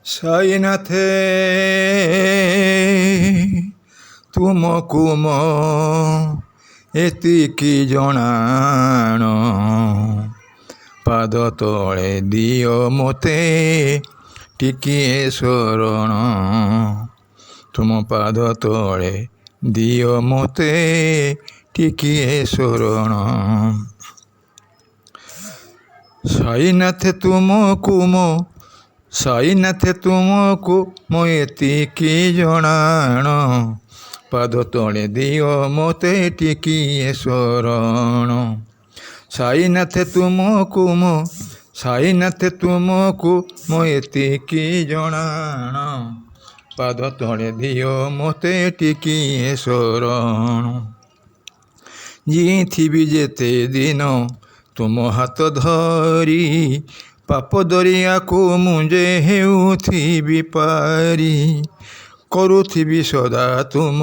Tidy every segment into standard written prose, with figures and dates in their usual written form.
ସାଇନାଥେ ତୁମକୁ ମୋ ଏତିକି ଜଣାଣ, ପାଦ ତଳେ ଦିଅ ମୋତେ ଟିକିଏ ଶରଣ। ତୁମ ପାଦ ତଳେ ଦିଅ ମୋତେ ଟିକିଏ ଶରଣ। ସାଇନାଥେ ତୁମକୁ ମୋ, ସାଇନାଥେ ତୁମକୁ ମୋ ଏତିକି ଜଣାଣ, ପାଦ ତଳେ ଦିଅ ମୋତେ ଟିକିଏ ଶରଣ। ସାଇନାଥେ ତୁମକୁ ମୋ, ସାଇନାଥେ ତୁମକୁ ମୋ ଏତିକି ଜଣାଣ, ପାଦ ତଳେ ଦିଅ ମୋତେ ଟିକିଏ ଶରଣ। ଜିଇଥିବି ଯେତେ ଦିନ ତୁମ ହାତ ଧରି, ପାପ ଦରିଆକୁ ମୁଁ ଯେ ହେଉଥିବି ପାରି। କରୁଥିବି ସଦା ତୁମ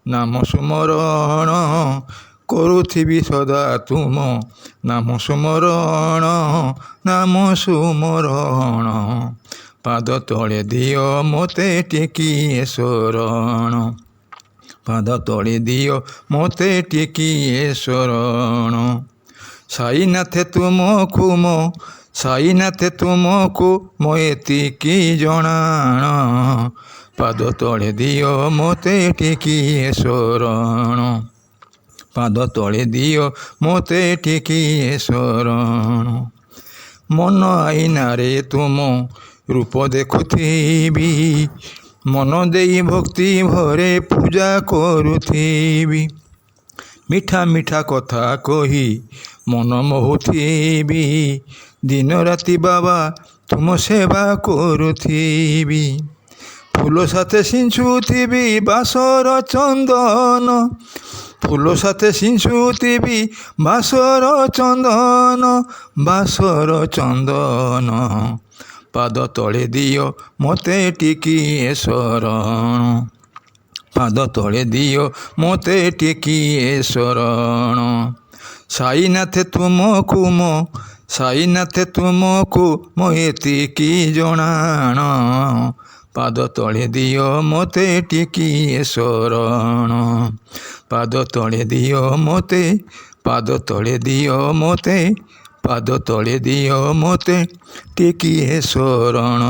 ନାମ ସୁମରଣ, କରୁଥିବି ସଦା ତୁମ ନାମ ସୁମରଣ, ନାମ ସୁମରଣ। ପାଦ ତଳେ ଦିଅ ମୋତେ ଟିକିଏ ଶରଣ, ପାଦ ତଳେ ଦିଅ ମୋତେ ଟିକିଏ ଶରଣ। ସାଇନାଥେ ତୁମକୁ ମୋ, ସାଇନାଥେ ତୁମକୁ ମୋ ଏତିକି ଜଣାଣ, ପାଦ ତଳେ ଦିଅ ମୋତେ ଟିକିଏ ଶରଣ। ପାଦ ତଳେ ଦିଅ ମୋତେ ଟିକିଏ ଶରଣ। ମନ ଆଇନାରେ ତୁମ ରୂପ ଦେଖୁଥିବି, ମନ ଦେଇ ଭକ୍ତି ଭରେ ପୂଜା କରୁଥିବି। ମିଠା ମିଠା କଥା କହି ମନ ମୋହୁଥିବି, ଦିନ ରାତି ବାବା ତୁମ ସେବା କରୁଥିବି। ଫୁଲ ସାଥେ ସିଞ୍ଚୁଥିବି ବାସର ଚନ୍ଦନ, ଫୁଲ ସାଥେ ସିଞ୍ଚୁଥିବି ବାସର ଚନ୍ଦନ, ବାସର ଚନ୍ଦନ। ପାଦ ତଳେ ଦିଅ ମୋତେ ଟିକିଏ ଶରଣ, ପାଦ ତଳେ ଦିଅ ମୋତେ ଟିକିଏ ଶରଣ। ସାଇନାଥେ ତୁମକୁ ମୋ, ସାଇନାଥେ ତୁମକୁ ମୋ ଏତିକି ଜଣାଣ, ପାଦ ତଳେ ଦିଅ ମୋତେ ଟିକିଏ ଶରଣ। ପାଦ ତଳେ ଦିଅ ମୋତେ, ପାଦ ତଳେ ଦିଅ ମୋତେ, ପାଦ ତଳେ ଦିଅ ମୋତେ ଟିକିଏ ଶରଣ।